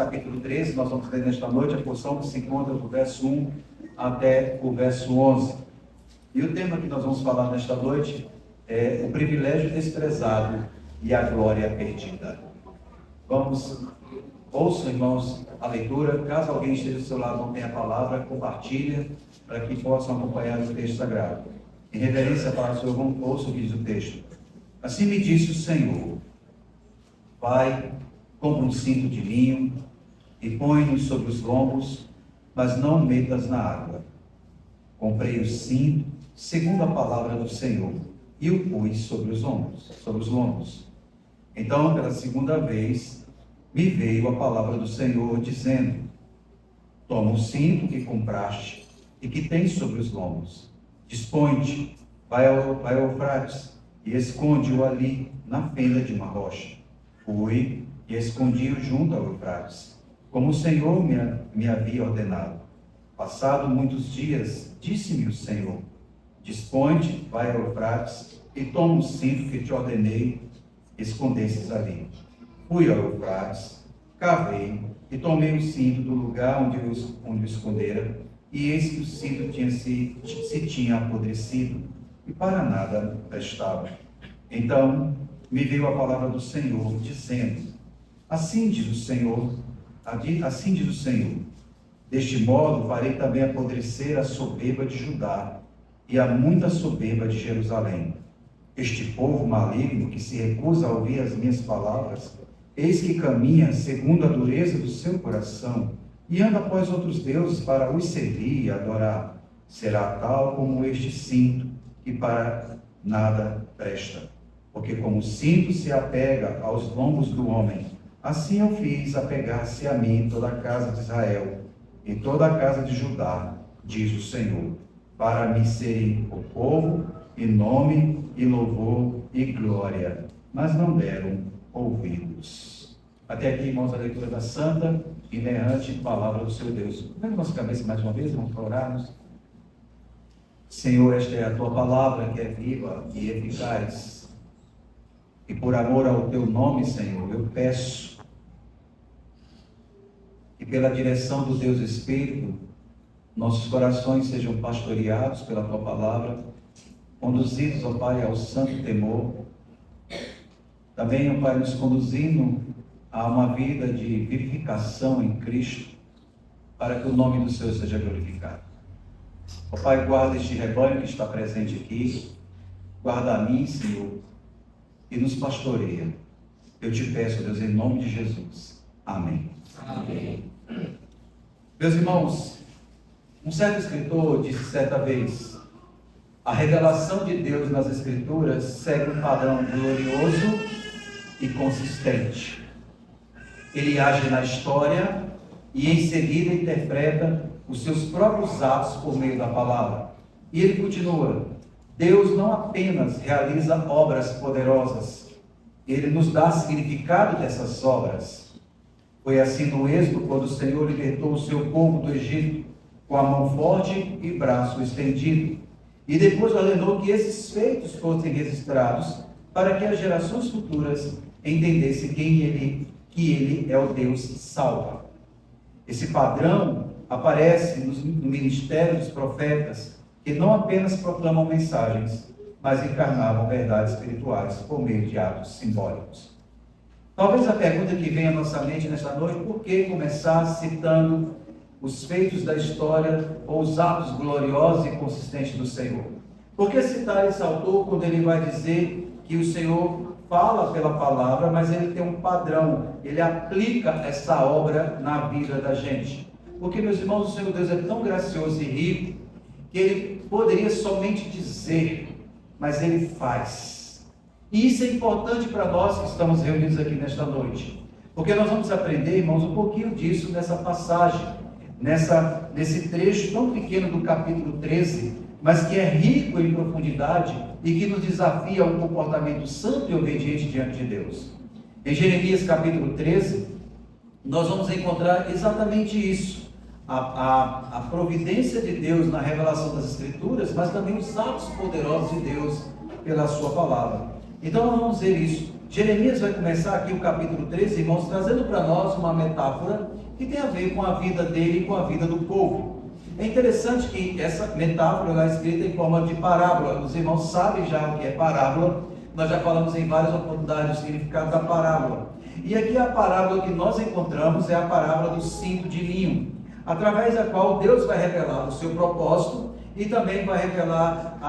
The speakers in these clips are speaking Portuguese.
capítulo 13, nós vamos ler nesta noite a porção que se encontra do verso 1 até o verso 11. E o tema que nós vamos falar nesta noite é o privilégio desprezado e a glória perdida. Ouçam, irmãos, a leitura. Caso alguém esteja do seu lado não tenha a palavra, compartilha para que possam acompanhar o texto sagrado. Em reverência para o Senhor, ouça o que diz o texto. Assim me disse o Senhor: vai, compra um cinto de linho e põe-nos sobre os lombos, mas não metas na água. Comprei o cinto, segundo a palavra do Senhor, e o pus sobre os lombos. Então, pela segunda vez, me veio a palavra do Senhor, dizendo: toma o cinto que compraste e que tens sobre os lombos, dispõe-te, vai ao Eufrates e esconde-o ali na fenda de uma rocha. Fui e escondi-o junto ao Eufrates, como o Senhor me havia ordenado. Passado muitos dias, disse-me o Senhor: dispõe-te, vai ao Eufrates e toma o cinto que te ordenei, escondesses ali. Fui ao Eufrates, cavei e tomei o cinto do lugar onde o escondera, e eis que o cinto se tinha apodrecido e para nada prestava. Então me veio a palavra do Senhor, dizendo: assim diz o Senhor, deste modo farei também apodrecer a soberba de Judá e a muita soberba de Jerusalém. Este povo maligno que se recusa a ouvir as minhas palavras, eis que caminha segundo a dureza do seu coração e anda após outros deuses para os servir e adorar. Será tal como este cinto, que para nada presta. Porque como o cinto se apega aos lombos do homem, assim eu fiz apegar-se a mim toda a casa de Israel e toda a casa de Judá, diz o Senhor, para me serem o povo, e nome, e louvor, e glória, mas não deram ouvidos. Até aqui, irmãos, a leitura da santa e inerrante palavra do seu Deus. Vamos nossa cabeça mais uma vez, vamos orarmos. Senhor, esta é a tua palavra que é viva e eficaz. E por amor ao teu nome, Senhor, eu peço que pela direção do Deus Espírito, nossos corações sejam pastoreados pela tua palavra, conduzidos, ó Pai, ao santo temor. Também, ó Pai, nos conduzindo a uma vida de vivificação em Cristo, para que o nome do Senhor seja glorificado. Ó Pai, guarda este rebanho que está presente aqui, guarda a mim, Senhor, e nos pastoreia. Eu te peço, Deus, em nome de Jesus. Amém. Amém. Meus irmãos, um certo escritor disse certa vez: a revelação de Deus nas Escrituras segue um padrão glorioso e consistente. Ele age na história e em seguida interpreta os seus próprios atos por meio da palavra. E ele continua: Deus não apenas realiza obras poderosas, Ele nos dá significado dessas obras. Foi assim no Êxodo, quando o Senhor libertou o seu povo do Egito, com a mão forte e braço estendido. E depois ordenou que esses feitos fossem registrados, para que as gerações futuras entendessem que Ele é o Deus que salva. Esse padrão aparece no ministério dos profetas, que não apenas proclamam mensagens, mas encarnavam verdades espirituais por meio de atos simbólicos. Talvez a pergunta que vem à nossa mente nesta noite: por que começar citando os feitos da história ou os atos gloriosos e consistentes do Senhor? Por que citar esse autor quando ele vai dizer que o Senhor fala pela palavra, mas ele tem um padrão, ele aplica essa obra na vida da gente? Porque, meus irmãos, o Senhor Deus é tão gracioso e rico que ele poderia somente dizer, mas ele faz. E isso é importante para nós que estamos reunidos aqui nesta noite, porque nós vamos aprender, irmãos, um pouquinho disso nessa passagem, nesse trecho tão pequeno do capítulo 13, mas que é rico em profundidade e que nos desafia a um comportamento santo e obediente diante de Deus. Em Jeremias capítulo 13, nós vamos encontrar exatamente isso, a providência de Deus na revelação das Escrituras, mas também os atos poderosos de Deus pela sua palavra. Então nós vamos ver isso. Jeremias vai começar aqui o capítulo 13, irmãos, trazendo para nós uma metáfora que tem a ver com a vida dele e com a vida do povo. É interessante que essa metáfora é escrita em forma de parábola. Os irmãos sabem já o que é parábola. Nós já falamos em várias oportunidades o significado da parábola. E aqui a parábola que nós encontramos é a parábola do cinto de linho, através da qual Deus vai revelar o seu propósito e também vai revelar,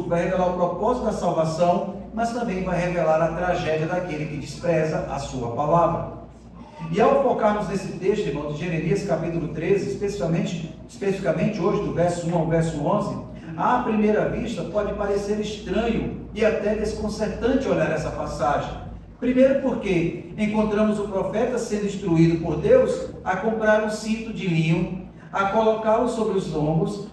vai revelar o propósito da salvação, mas também vai revelar a tragédia daquele que despreza a sua palavra. E ao focarmos nesse texto, irmãos, de Jeremias capítulo 13, especificamente hoje, do verso 1 ao verso 11, à primeira vista pode parecer estranho e até desconcertante olhar essa passagem. Primeiro porque encontramos o profeta sendo instruído por Deus a comprar um cinto de linho, a colocá-lo sobre os lombos,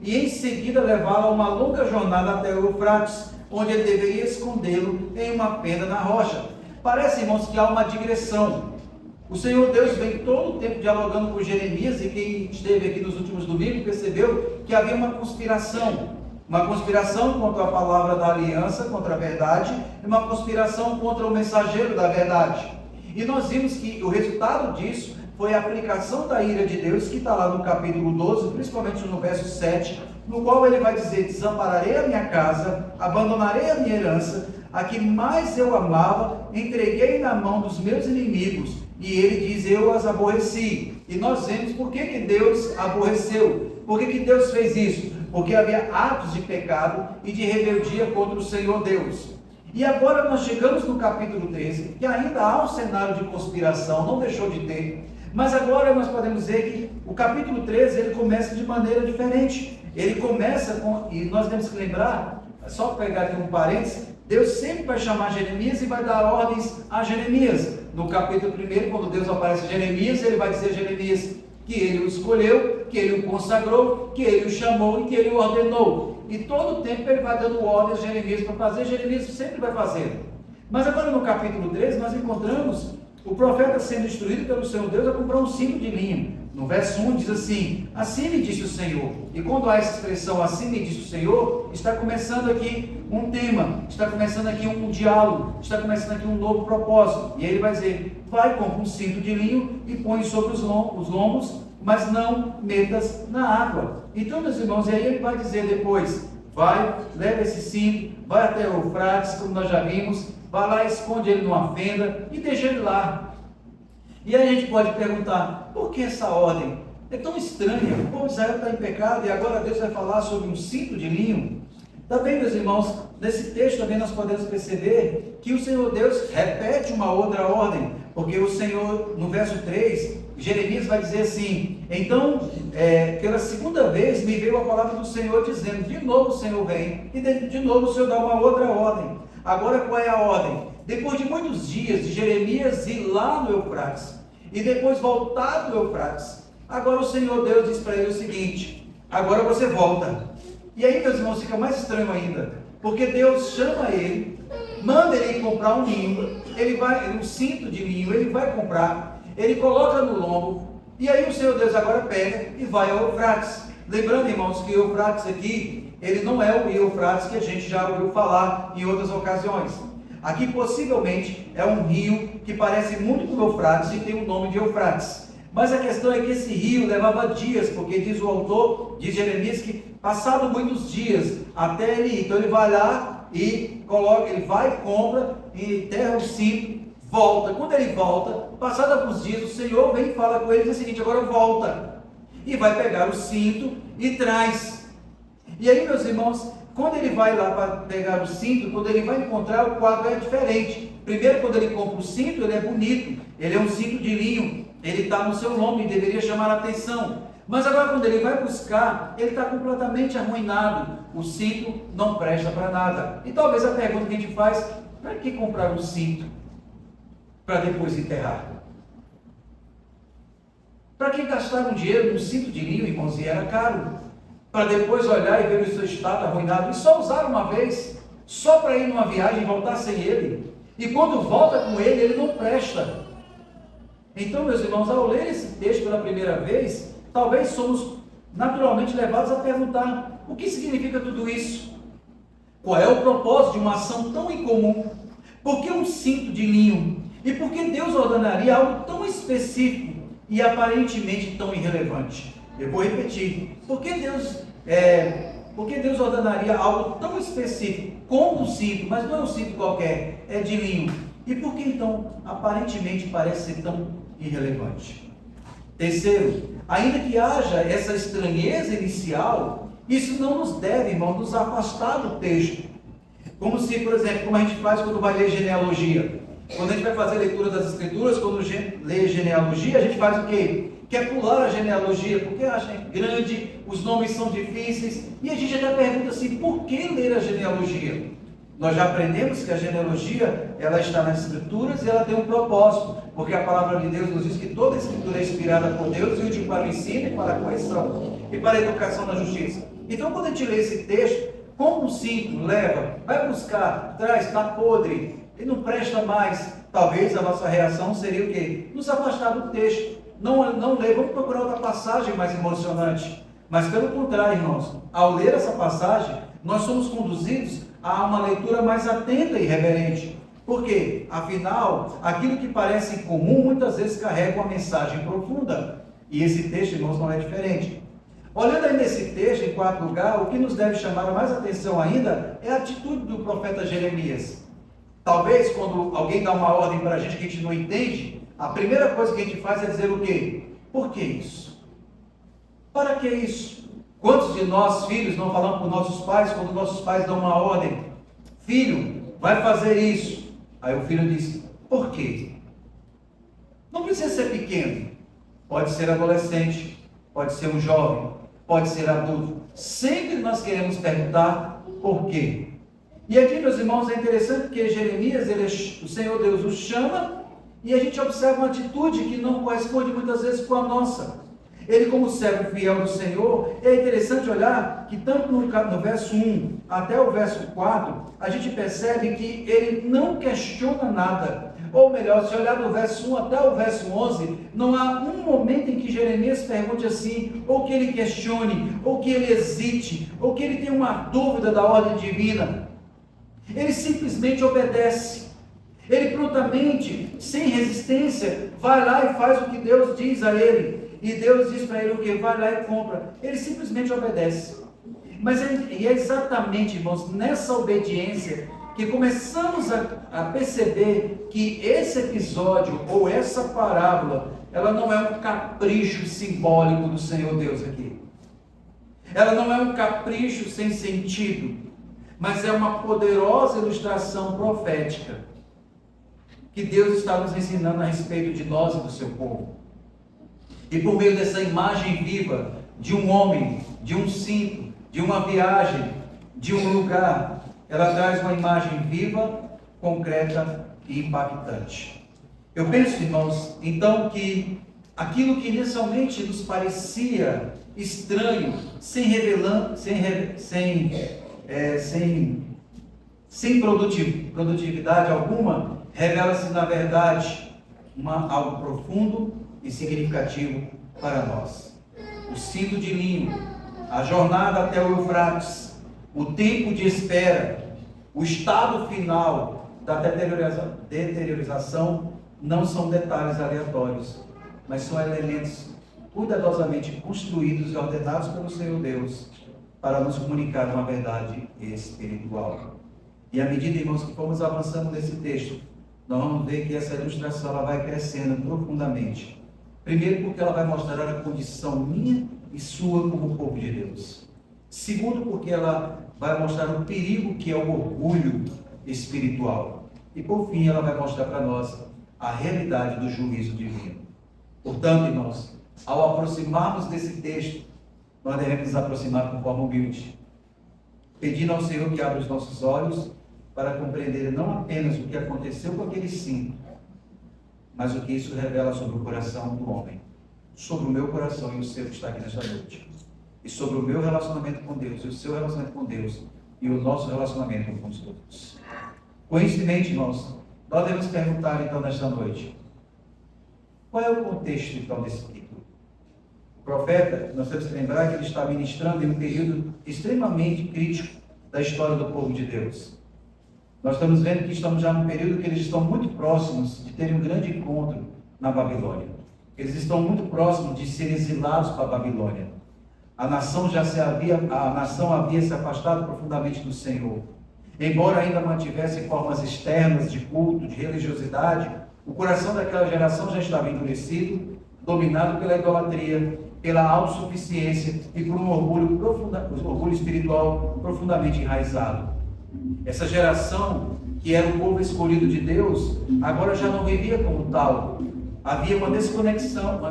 e em seguida levá-lo a uma longa jornada até o Eufrates, onde ele deveria escondê-lo em uma fenda na rocha. Parece, irmãos, que há uma digressão. O Senhor Deus vem todo o tempo dialogando com Jeremias, e quem esteve aqui nos últimos domingos percebeu que havia uma conspiração contra a palavra da aliança, contra a verdade, e uma conspiração contra o mensageiro da verdade. E nós vimos que o resultado disso foi a aplicação da ira de Deus, que está lá no capítulo 12, principalmente no verso 7, no qual ele vai dizer: desampararei a minha casa, abandonarei a minha herança, a que mais eu amava, entreguei na mão dos meus inimigos. E ele diz: eu as aborreci. E nós vemos por que Deus aborreceu. Por que Deus fez isso? Porque havia atos de pecado e de rebeldia contra o Senhor Deus. E agora nós chegamos no capítulo 13, que ainda há um cenário de conspiração, não deixou de ter. Mas agora nós podemos dizer que o capítulo 13, ele começa de maneira diferente. Ele começa com, e nós temos que lembrar, só pegar aqui um parênteses, Deus sempre vai chamar Jeremias e vai dar ordens a Jeremias. No capítulo 1, quando Deus aparece a Jeremias, ele vai dizer a Jeremias que ele o escolheu, que ele o consagrou, que ele o chamou e que ele o ordenou. E todo o tempo ele vai dando ordens a Jeremias para fazer, Jeremias sempre vai fazendo. Mas agora no capítulo 13 nós encontramos o profeta sendo instruído pelo Senhor Deus a comprar um cinto de linho. No verso 1 diz assim: assim me disse o Senhor. E quando há essa expressão, assim me disse o Senhor, está começando aqui um tema, está começando aqui um diálogo, está começando aqui um novo propósito. E aí ele vai dizer: vai, compra um cinto de linho e põe sobre os lombos, mas não metas na água. Então, meus irmãos, e aí ele vai dizer depois: vai, leva esse cinto, vai até o Eufrates, como nós já vimos, vai lá, esconde ele numa fenda e deixa ele lá. E aí a gente pode perguntar: por que essa ordem? É tão estranha, o povo de Israel está em pecado e agora Deus vai falar sobre um cinto de linho? Também, meus irmãos, nesse texto também nós podemos perceber que o Senhor Deus repete uma outra ordem, porque o Senhor, no verso 3, Jeremias vai dizer assim: então, pela segunda vez me veio a palavra do Senhor dizendo, de novo o Senhor vem, e de novo o Senhor dá uma outra ordem. Agora qual é a ordem? Depois de muitos dias de Jeremias ir lá no Eufrates, e depois voltar do Eufrates, agora o Senhor Deus diz para ele o seguinte: agora você volta. E aí, meus irmãos, fica mais estranho ainda, porque Deus chama ele, manda ele comprar um linho, um cinto de linho, ele vai comprar, ele coloca no lombo, e aí o Senhor Deus agora pega e vai ao Eufrates. Lembrando, irmãos, que o Eufrates aqui, ele não é o Eufrates que a gente já ouviu falar em outras ocasiões. Aqui possivelmente é um rio que parece muito com o Eufrates e tem o nome de Eufrates. Mas a questão é que esse rio levava dias, porque diz o autor, diz Jeremias, que passado muitos dias até ele ir. Então ele vai lá e coloca, ele vai, compra, enterra o cinto, volta. Quando ele volta, passados alguns dias, o Senhor vem e fala com ele e diz o seguinte: agora volta. E vai pegar o cinto e traz. E aí, meus irmãos, quando ele vai lá para pegar o cinto, quando ele vai encontrar, o quadro é diferente. Primeiro, quando ele compra o cinto, ele é bonito, ele é um cinto de linho, ele está no seu nome, deveria chamar a atenção. Mas agora, quando ele vai buscar, ele está completamente arruinado, o cinto não presta para nada. E talvez a pergunta que a gente faz: para que comprar um cinto para depois enterrar? Para que gastar um dinheiro num cinto de linho, irmãos, e era caro, para depois olhar e ver o seu estado arruinado, e só usar uma vez, só para ir numa viagem e voltar sem ele, e quando volta com ele, ele não presta. Então, meus irmãos, ao ler esse texto pela primeira vez, talvez somos naturalmente levados a perguntar: o que significa tudo isso? Qual é o propósito de uma ação tão incomum, Por que um cinto de linho? E por que Deus ordenaria algo tão específico e aparentemente tão irrelevante? Eu vou repetir. Por que Deus ordenaria algo tão específico como um cinto, mas não é um cinto qualquer, é de linho? E por que então aparentemente parece ser tão irrelevante? Terceiro, ainda que haja essa estranheza inicial, isso não nos deve, irmão, nos afastar do texto. Como se, por exemplo, como a gente faz quando vai ler genealogia. Quando a gente vai fazer a leitura das Escrituras, quando lê genealogia, a gente faz o quê? Quer pular a genealogia, porque acha grande, os nomes são difíceis, e a gente já pergunta assim, por que ler a genealogia? Nós já aprendemos que a genealogia, ela está nas Escrituras e ela tem um propósito, porque a palavra de Deus nos diz que toda a Escritura é inspirada por Deus e útil para o ensino, e para a correção, e para a educação na justiça. Então, quando a gente lê esse texto, como um cinto, leva, vai buscar, traz, está podre, e não presta mais. Talvez a nossa reação seria o quê? Nos afastar do texto. Não ler, vamos procurar outra passagem mais emocionante. Mas pelo contrário, irmãos, ao ler essa passagem, nós somos conduzidos a uma leitura mais atenta e reverente. Por quê? Afinal, aquilo que parece incomum, muitas vezes carrega uma mensagem profunda. E esse texto, irmãos, não é diferente. Olhando aí nesse texto, em quarto lugar, o que nos deve chamar mais atenção ainda é a atitude do profeta Jeremias. Talvez quando alguém dá uma ordem para a gente que a gente não entende, a primeira coisa que a gente faz é dizer o quê? Por que isso? Para que isso? Quantos de nós, filhos, não falamos com nossos pais quando nossos pais dão uma ordem? Filho, vai fazer isso. Aí o filho diz, por quê? Não precisa ser pequeno. Pode ser adolescente, pode ser um jovem, pode ser adulto. Sempre nós queremos perguntar por quê. E aqui, meus irmãos, é interessante porque Jeremias, o Senhor Deus o chama e a gente observa uma atitude que não corresponde muitas vezes com a nossa. Ele, como servo fiel do Senhor, é interessante olhar que tanto no verso 1 até o verso 4, a gente percebe que ele não questiona nada. Ou melhor, se olhar do verso 1 até o verso 11, não há um momento em que Jeremias pergunte assim, ou que ele questione, ou que ele hesite, ou que ele tenha uma dúvida da ordem divina. Ele simplesmente obedece. Ele prontamente, sem resistência, vai lá e faz o que Deus diz a ele. E Deus diz para ele o que? Vai lá e compra. Ele simplesmente obedece. Mas é exatamente, irmãos, nessa obediência que começamos a perceber que esse episódio ou essa parábola, ela não é um capricho simbólico do Senhor Deus aqui. Ela não é um capricho sem sentido, mas é uma poderosa ilustração profética que Deus está nos ensinando a respeito de nós e do seu povo. E por meio dessa imagem viva de um homem, de um cinto, de uma viagem, de um lugar, ela traz uma imagem viva, concreta e impactante. Eu penso, irmãos, então que aquilo que inicialmente nos parecia estranho, sem produtividade alguma, revela-se na verdade algo profundo e significativo para nós. O cinto de linho, a jornada até o Eufrates, o tempo de espera, o estado final da deteriorização não são detalhes aleatórios, mas são elementos cuidadosamente construídos e ordenados pelo Senhor Deus para nos comunicar uma verdade espiritual. E à medida, irmãos, que formos avançando nesse texto, nós vamos ver que essa ilustração ela vai crescendo profundamente. Primeiro, porque ela vai mostrar a condição minha e sua como povo de Deus. Segundo, porque ela vai mostrar o perigo que é o orgulho espiritual. E por fim, ela vai mostrar para nós a realidade do juízo divino. Portanto, irmãos, ao aproximarmos desse texto, nós devemos nos aproximar com forma humilde, pedindo ao Senhor que abra os nossos olhos para compreender não apenas o que aconteceu com aquele cinto, mas o que isso revela sobre o coração do homem, sobre o meu coração e o seu que está aqui nesta noite, e sobre o meu relacionamento com Deus, e o seu relacionamento com Deus, e o nosso relacionamento com os outros. Com isso em mente, irmãos, nós devemos perguntar então nesta noite, qual é o contexto então desse título? O profeta, nós temos que lembrar que ele está ministrando em um período extremamente crítico da história do povo de Deus. Nós estamos vendo que estamos já num período que eles estão muito próximos de terem um grande encontro na Babilônia. Eles estão muito próximos de serem exilados para a Babilônia. A nação havia se afastado profundamente do Senhor. Embora ainda mantivesse formas externas de culto, de religiosidade, o coração daquela geração já estava endurecido, dominado pela idolatria, pela autossuficiência e por um orgulho espiritual profundamente enraizado. Essa geração, que era o povo escolhido de Deus, agora já não vivia como tal. Havia uma desconexão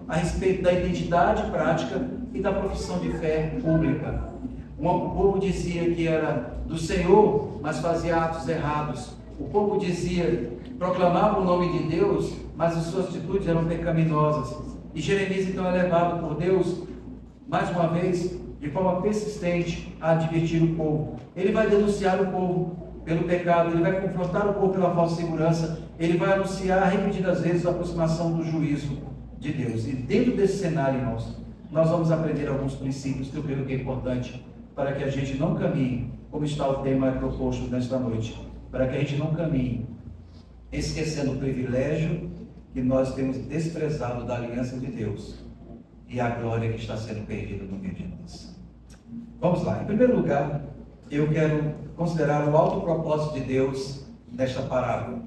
a respeito da identidade prática e da profissão de fé pública. O povo dizia que era do Senhor, mas fazia atos errados. O povo dizia, proclamava o nome de Deus, mas as suas atitudes eram pecaminosas. E Jeremias então é levado por Deus, mais uma vez, de forma persistente, a advertir o povo. Ele vai denunciar o povo pelo pecado, ele vai confrontar o povo pela falsa segurança, ele vai anunciar repetidas vezes a aproximação do juízo de Deus. E dentro desse cenário, irmãos, nós vamos aprender alguns princípios que eu creio que é importante para que a gente não caminhe, como está o tema proposto nesta noite, para que a gente não caminhe esquecendo o privilégio que nós temos desprezado da aliança de Deus e a glória que está sendo perdida no meio de nós. Vamos lá. Em primeiro lugar, eu quero considerar o alto propósito de Deus nesta parábola: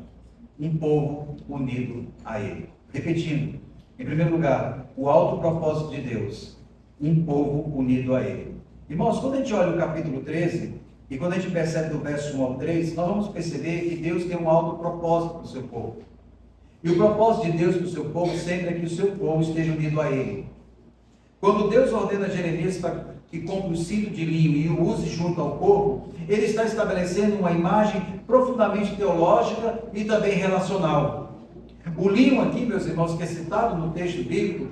um povo unido a Ele. Repetindo, em primeiro lugar, o alto propósito de Deus: um povo unido a Ele. Irmãos, quando a gente olha o capítulo 13, e quando a gente percebe do verso 1 ao 3, nós vamos perceber que Deus tem um alto propósito para o seu povo. E o propósito de Deus para o seu povo sempre é que o seu povo esteja unido a Ele. Quando Deus ordena a Jeremias para que compre o cinto de linho e o use junto ao corpo, Ele está estabelecendo uma imagem profundamente teológica e também relacional. O linho aqui, meus irmãos, que é citado no texto bíblico,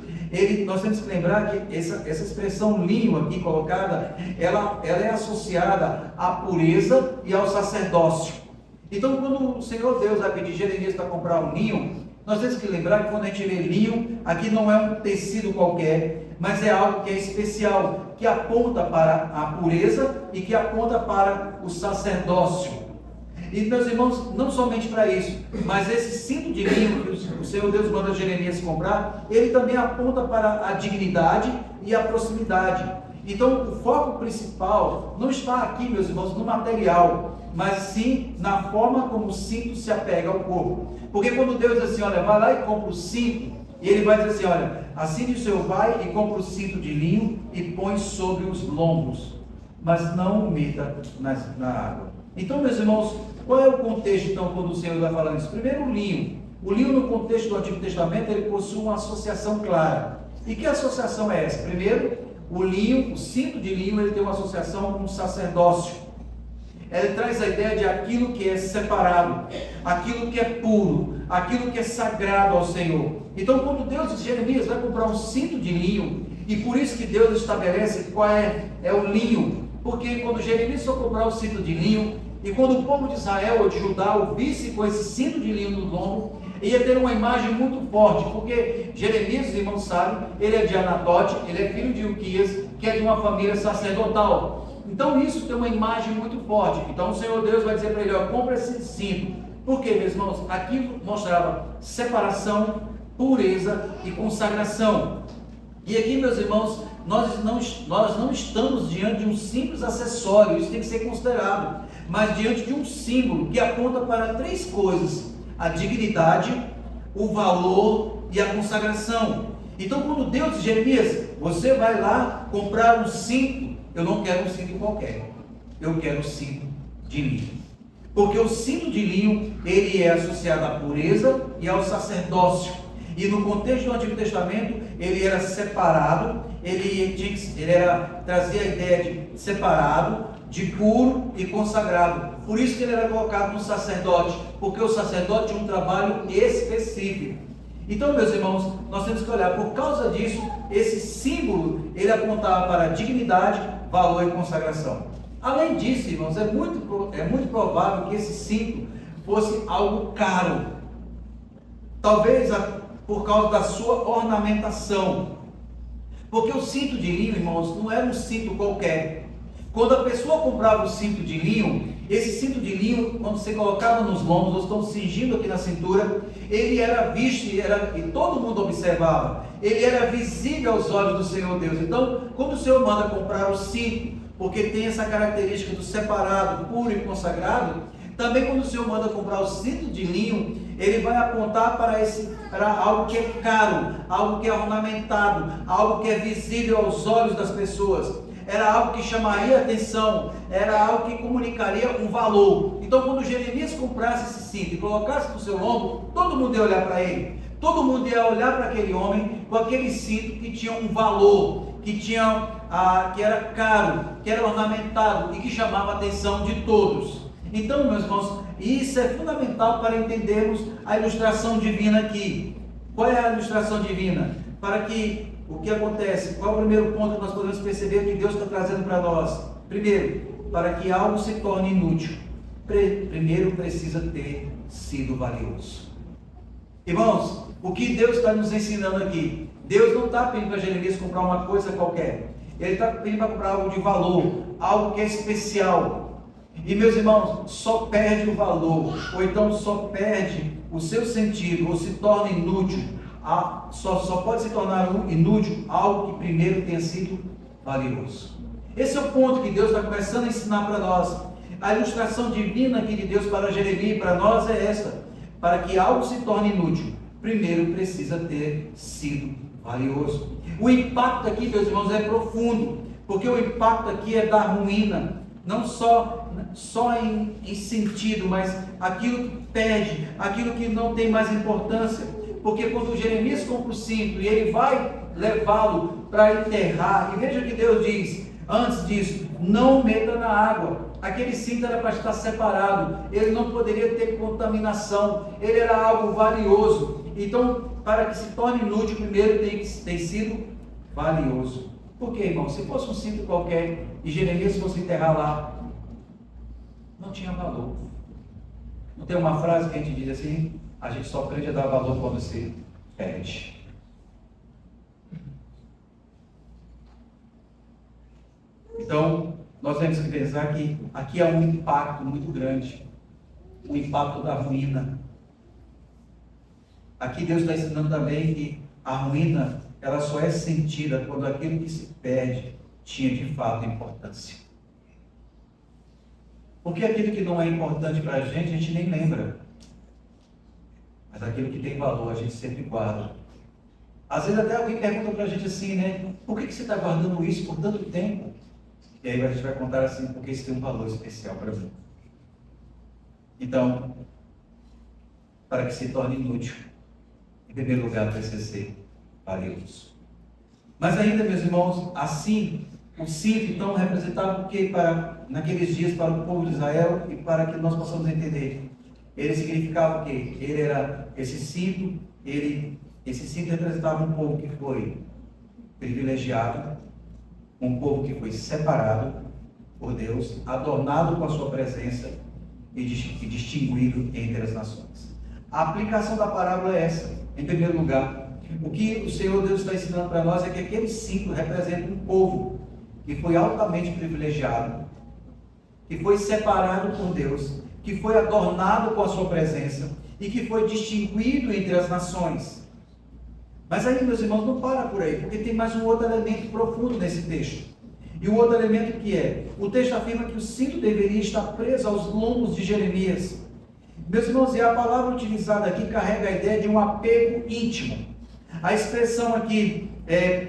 nós temos que lembrar que essa expressão linho aqui colocada, ela é associada à pureza e ao sacerdócio. Então, quando o Senhor Deus vai pedir Jeremias para comprar um linho, nós temos que lembrar que quando a gente lê linho, aqui não é um tecido qualquer, mas é algo que é especial, que aponta para a pureza e que aponta para o sacerdócio. E, meus irmãos, não somente para isso, mas esse cinto de linho que o Senhor Deus manda Jeremias comprar, ele também aponta para a dignidade e a proximidade. Então, o foco principal não está aqui, meus irmãos, no material, mas sim na forma como o cinto se apega ao corpo. Porque quando Deus diz assim, olha, vai lá e compra o cinto, e Ele vai dizer assim, olha, assim o Senhor vai e compra o cinto de linho e põe sobre os lombos, mas não o meta na água. Então, meus irmãos, qual é o contexto, então, quando o Senhor vai falando isso? Primeiro, o linho. O linho, no contexto do Antigo Testamento, ele possui uma associação clara. E que associação é essa? Primeiro, o linho, o cinto de linho, ele tem uma associação com o sacerdócio. Ele traz a ideia de aquilo que é separado, aquilo que é puro, aquilo que é sagrado ao Senhor. Então, quando Deus diz, Jeremias vai comprar um cinto de linho, e por isso que Deus estabelece qual é o linho, porque quando Jeremias for comprar o cinto de linho, e quando o povo de Israel ou de Judá o visse com esse cinto de linho no lombo, ia ter uma imagem muito forte, porque Jeremias, os irmãos sabem, ele é de Anatote, ele é filho de Uquias, que é de uma família sacerdotal. Então isso tem uma imagem muito forte. Então o Senhor Deus vai dizer para ele, compra esse cinto. Por quê, meus irmãos? Aquilo mostrava separação, pureza e consagração. E aqui, meus irmãos, nós não estamos diante de um simples acessório, isso tem que ser considerado, mas diante de um símbolo que aponta para três coisas: a dignidade, o valor e a consagração. Então, quando Deus diz, Jeremias, você vai lá comprar um cinto, eu não quero um cinto qualquer, eu quero um cinto de linho. Porque o cinto de linho, ele é associado à pureza e ao sacerdócio. E no contexto do Antigo Testamento, ele era separado, trazia a ideia de separado, de puro e consagrado. Por isso que ele era colocado no sacerdote, porque o sacerdote tinha um trabalho específico. Então, meus irmãos, nós temos que olhar, por causa disso, esse símbolo, ele apontava para dignidade, valor e consagração. Além disso, irmãos, é muito provável que esse cinto fosse algo caro. Talvez por causa da sua ornamentação. Porque o cinto de linho, irmãos, não era um cinto qualquer. Quando a pessoa comprava o cinto de linho, Esse cinto de linho, quando você colocava nos lombos, ou estão cingindo aqui na cintura, ele era visto e todo mundo observava. Ele era visível aos olhos do Senhor Deus. Então, quando o Senhor manda comprar o cinto, porque tem essa característica do separado, puro e consagrado, também quando o Senhor manda comprar o cinto de linho, ele vai apontar para algo que é caro, algo que é ornamentado, algo que é visível aos olhos das pessoas. Era algo que chamaria atenção, era algo que comunicaria um valor. Então, quando Jeremias comprasse esse cinto e colocasse no seu lombo, todo mundo ia olhar para ele. Todo mundo ia olhar para aquele homem com aquele cinto que tinha um valor, que era caro, que era ornamentado e que chamava a atenção de todos. Então, meus irmãos, isso é fundamental para entendermos a ilustração divina aqui. Qual é a ilustração divina? Para que o que acontece? Qual é o primeiro ponto que nós podemos perceber que Deus está trazendo para nós? Primeiro, para que algo se torne inútil, primeiro precisa ter sido valioso. Irmãos, o que Deus está nos ensinando aqui? Deus não está pedindo para Jeremias comprar uma coisa qualquer. Ele está pedindo para comprar algo de valor, algo que é especial. E meus irmãos, só perde o valor, ou então só perde o seu sentido, ou se torna inútil. Só pode se tornar inútil algo que primeiro tenha sido valioso. Esse é o ponto que Deus está começando a ensinar para nós. A ilustração divina aqui de Deus para Jeremias e para nós é esta: para que algo se torne inútil, primeiro precisa ter sido valioso. O impacto aqui, meus irmãos, é profundo, porque o impacto aqui é da ruína, não só em sentido, mas aquilo que perde, aquilo que não tem mais importância. Porque quando Jeremias compra o cinto e ele vai levá-lo para enterrar, e veja o que Deus diz antes disso: não meta na água. Aquele cinto era para estar separado, ele não poderia ter contaminação, ele era algo valioso. Então, para que se torne inútil, primeiro tem que ter sido valioso. Por quê, irmão? Se fosse um cinto qualquer e Jeremias fosse enterrar lá, não tinha valor. Não tem uma frase que a gente diz assim: a gente só aprende a dar valor quando se perde. Então, nós temos que pensar que aqui há um impacto muito grande, o impacto da ruína. Aqui Deus está ensinando também que a ruína, ela só é sentida quando aquilo que se perde tinha de fato importância. Porque aquilo que não é importante para a gente nem lembra. Mas aquilo que tem valor, a gente sempre guarda. Às vezes até alguém pergunta para a gente assim, né? Por que você está guardando isso por tanto tempo? E aí a gente vai contar assim, porque isso tem um valor especial para mim. Então, para que se torne inútil, em primeiro lugar precisa ser valioso. Mas ainda, meus irmãos, assim, o cinto então representava o que naqueles dias para o povo de Israel, e para que nós possamos entender. Ele significava o quê? Esse cinto representava um povo que foi privilegiado, um povo que foi separado por Deus, adornado com a sua presença e distinguido entre as nações. A aplicação da parábola é essa. Em primeiro lugar, o que o Senhor Deus está ensinando para nós é que aquele cinto representa um povo que foi altamente privilegiado, que foi separado por Deus, que foi adornado com a sua presença e que foi distinguido entre as nações. Mas aí, meus irmãos, não para por aí, porque tem mais um outro elemento profundo nesse texto. E o outro elemento que é, o texto afirma que o cinto deveria estar preso aos lombos de Jeremias. Meus irmãos, e a palavra utilizada aqui carrega a ideia de um apego íntimo. A expressão aqui,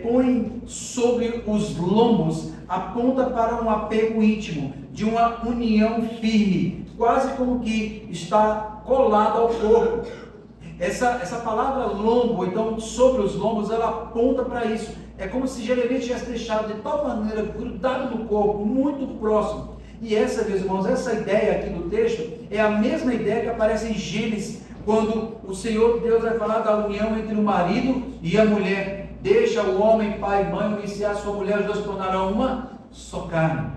põe sobre os lombos, aponta para um apego íntimo, de uma união firme, quase como que está colado ao corpo. Essa palavra lombo, ou então sobre os lombos, ela aponta para isso. É como se Jeremias tivesse deixado de tal maneira grudado no corpo, muito próximo. E essa, meus irmãos, essa ideia aqui do texto é a mesma ideia que aparece em Gênesis, quando o Senhor Deus vai falar da união entre o marido e a mulher. Deixa o homem, pai e mãe, iniciar sua mulher, os dois tornarão uma só carne.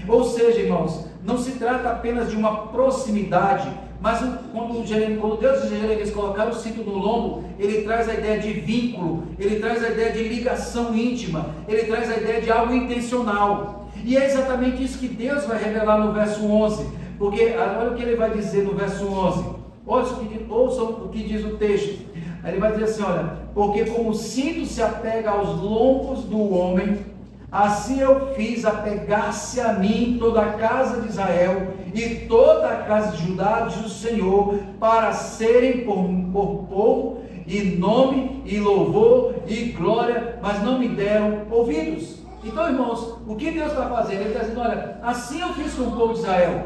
Ou seja, irmãos, não se trata apenas de uma proximidade, mas quando Deus e Jeremias colocaram o cinto no lombo, ele traz a ideia de vínculo, ele traz a ideia de ligação íntima, ele traz a ideia de algo intencional. E é exatamente isso que Deus vai revelar no verso 11, Porque olha o que ele vai dizer no verso 11. Ouçam o que diz o texto. Ele vai dizer assim, olha: porque como o cinto se apega aos lombos do homem, assim eu fiz apegar-se a mim toda a casa de Israel e toda a casa de Judá, diz o Senhor, para serem por povo e nome e louvor e glória, mas não me deram ouvidos. Então, irmãos, o que Deus está fazendo? Ele está dizendo: olha, assim eu fiz com o povo de Israel,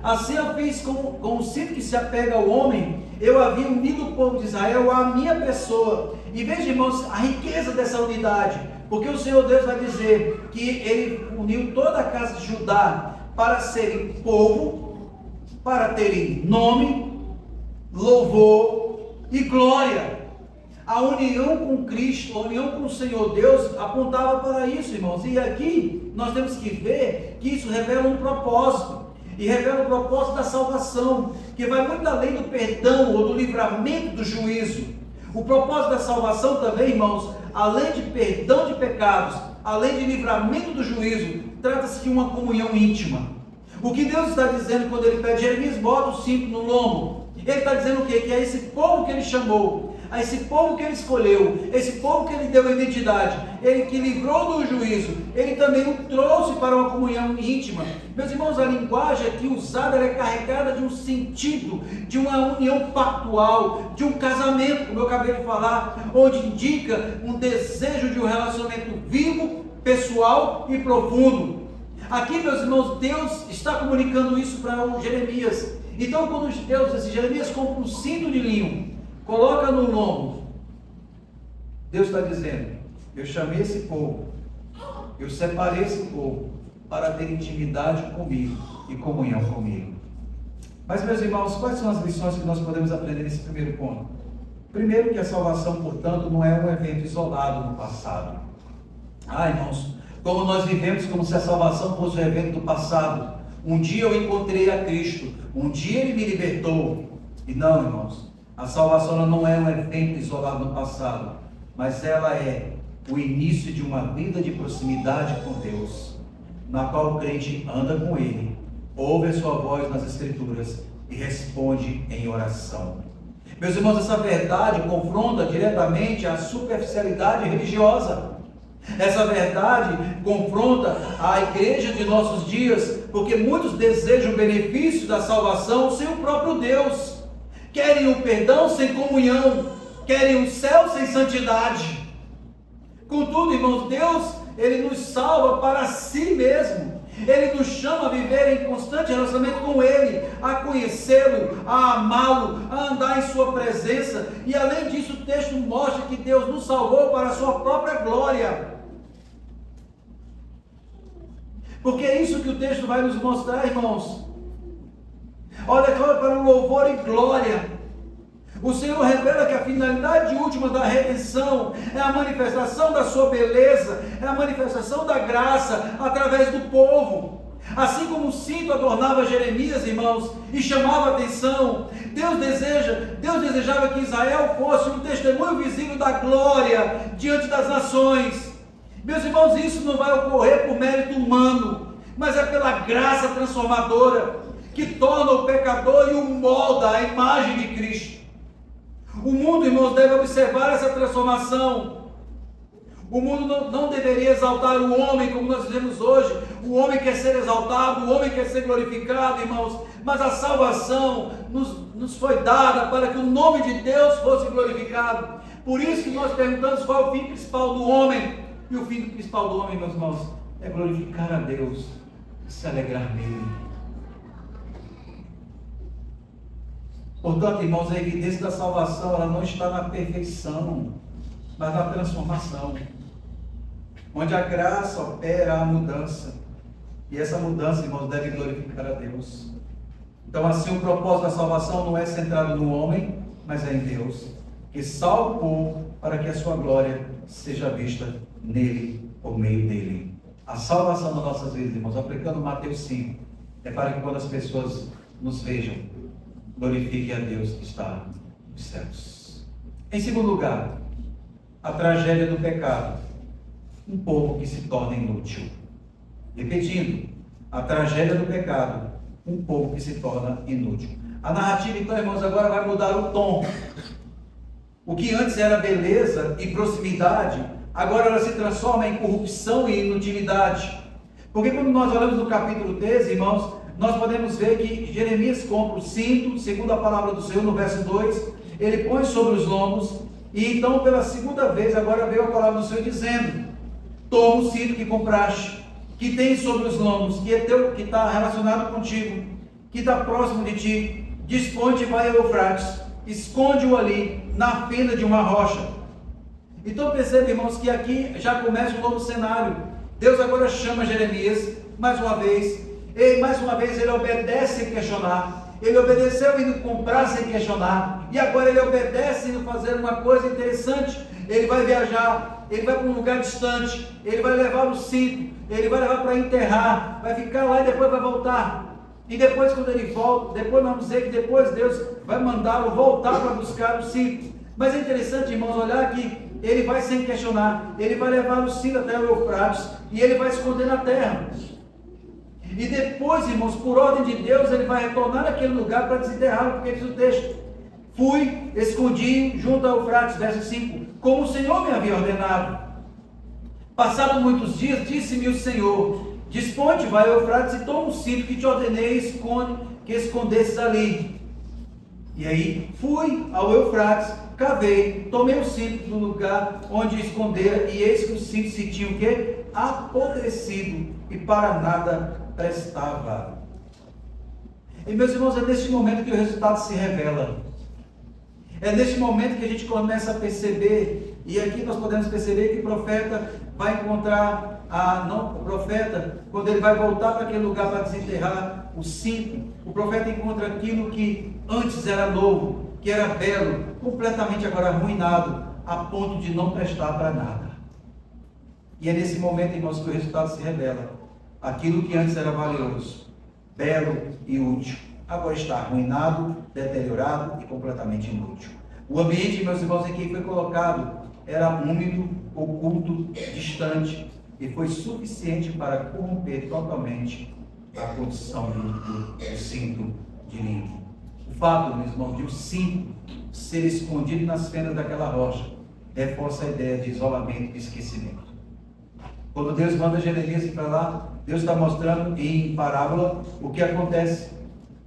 assim eu fiz com o cinto que se apega ao homem. Eu havia unido o povo de Israel à minha pessoa. E veja, irmãos, a riqueza dessa unidade, porque o Senhor Deus vai dizer que Ele uniu toda a casa de Judá para serem povo, para terem nome, louvor e glória. A união com Cristo, a união com o Senhor Deus apontava para isso, irmãos. E aqui nós temos que ver que isso revela um propósito. E revela o propósito da salvação, que vai muito além do perdão ou do livramento do juízo. O propósito da salvação também, irmãos, além de perdão de pecados, além de livramento do juízo, trata-se de uma comunhão íntima. O que Deus está dizendo quando Ele pede: Jeremias, bota o cinto no lombo, Ele está dizendo o quê? Que é esse povo que Ele chamou, a esse povo que Ele escolheu, esse povo que Ele deu a identidade, Ele que livrou do juízo, Ele também o trouxe para uma comunhão íntima. Meus irmãos, a linguagem aqui usada é carregada de um sentido, de uma união pactual, de um casamento, como eu acabei de falar, onde indica um desejo de um relacionamento vivo, pessoal e profundo. Aqui, meus irmãos, Deus está comunicando isso para o Jeremias. Então, quando Deus diz: Jeremias, compra um cinto de linho, coloca no lombo, Deus está dizendo: eu chamei esse povo, eu separei esse povo para ter intimidade comigo e comunhão comigo. Mas, meus irmãos, quais são as lições que nós podemos aprender nesse primeiro ponto? Primeiro, que a salvação, portanto, não é um evento isolado no passado. Irmãos, como nós vivemos como se a salvação fosse um evento do passado. Um dia eu encontrei a Cristo, um dia Ele me libertou. E não, irmãos, a salvação ela não é um evento isolado no passado, mas ela é o início de uma vida de proximidade com Deus, na qual o crente anda com Ele, ouve a sua voz nas Escrituras e responde em oração. Meus irmãos, essa verdade confronta diretamente a superficialidade religiosa. Essa verdade confronta a igreja de nossos dias, porque muitos desejam o benefício da salvação sem o próprio Deus. Querem o perdão sem comunhão, querem o céu sem santidade. Contudo, irmãos, Deus, Ele nos salva para si mesmo. Ele nos chama a viver em constante relacionamento com Ele, a conhecê-lo, a amá-lo, a andar em sua presença. E além disso, o texto mostra que Deus nos salvou para a sua própria glória. Porque é isso que o texto vai nos mostrar, irmãos. Olha, claro, para o louvor e glória. O Senhor revela que a finalidade última da redenção é a manifestação da sua beleza, é a manifestação da graça através do povo. Assim como o cinto adornava Jeremias, irmãos, e chamava a atenção, Deus desejava que Israel fosse um testemunho visível da glória diante das nações. Meus irmãos, isso não vai ocorrer por mérito humano, mas é pela graça transformadora que torna o pecador e o molda à imagem de Cristo. O mundo, irmãos, deve observar essa transformação. O mundo não deveria exaltar o homem como nós dizemos hoje. O homem quer ser exaltado, o homem quer ser glorificado, irmãos. Mas a salvação nos foi dada para que o nome de Deus fosse glorificado. Por isso que nós perguntamos qual é o fim principal do homem. E o fim principal do homem, meus irmãos, é glorificar a Deus e se alegrar nele. Portanto, irmãos, a evidência da salvação ela não está na perfeição, mas na transformação, onde a graça opera a mudança, e essa mudança, irmãos, deve glorificar a Deus. Então, assim, o propósito da salvação não é centrado no homem, mas é em Deus, que salva o povo para que a sua glória seja vista nele, por meio dele. A salvação das nossas vidas, irmãos, aplicando Mateus 5, é para que quando as pessoas nos vejam, glorifiquem a Deus que está nos céus. Em segundo lugar, a tragédia do pecado, um povo que se torna inútil. Repetindo, a tragédia do pecado, um povo que se torna inútil. A narrativa, então, irmãos, agora vai mudar o tom. O que antes era beleza e proximidade, agora ela se transforma em corrupção e inutilidade. Porque quando nós olhamos no capítulo 13, irmãos, nós podemos ver que Jeremias compra o cinto, segundo a palavra do Senhor, no verso 2, ele põe sobre os lombos, e então pela segunda vez, agora veio a palavra do Senhor dizendo: toma o cinto que compraste, que tens sobre os lombos, que é teu, que está relacionado contigo, que está próximo de ti, dispõe-te e vai ao Eufrates, esconde-o ali, na fenda de uma rocha. Então percebe, irmãos, que aqui já começa um novo cenário. Deus agora chama Jeremias, mais uma vez ele obedece sem questionar. Ele obedeceu indo comprar sem questionar, e agora ele obedece indo fazer uma coisa interessante. Ele vai viajar, ele vai para um lugar distante, ele vai levar o cinto, ele vai levar para enterrar, vai ficar lá e depois vai voltar. E depois, quando ele volta, depois nós vamos dizer que depois Deus vai mandá-lo voltar para buscar o cinto. Mas é interessante, irmãos, olhar que ele vai sem questionar, ele vai levar o cinto até o Eufrates e ele vai esconder na terra. E depois, irmãos, por ordem de Deus, ele vai retornar naquele lugar para desenterrá-lo, porque diz o texto: fui, escondi junto ao Eufrates, verso 5, como o Senhor me havia ordenado. Passados muitos dias, disse-me o Senhor: dispõe-te, vai ao Eufrates e toma o cinto que te ordenei, que escondesses ali. E aí, fui ao Eufrates, cavei, tomei o cinto do lugar onde escondera, e eis que o cinto se tinha o quê? Apodrecido, e para nada prestava. E meus irmãos, é neste momento que o resultado se revela. É neste momento que a gente começa a perceber, e aqui nós podemos perceber que o profeta vai encontrar, o profeta, quando ele vai voltar para aquele lugar para desenterrar o cinto, o profeta encontra aquilo que antes era novo, que era belo, completamente agora arruinado, a ponto de não prestar para nada. E é nesse momento, irmãos, que o resultado se revela. Aquilo que antes era valioso, belo e útil, agora está arruinado, deteriorado e completamente inútil. O ambiente, meus irmãos, em que foi colocado era úmido, oculto, distante, e foi suficiente para corromper totalmente a condição do cinto de linho. O fato, meus irmãos, de o cinto ser escondido nas fendas daquela rocha reforça a ideia de isolamento e esquecimento. Quando Deus manda Jeremias ir para lá, Deus está mostrando em parábola o que acontece.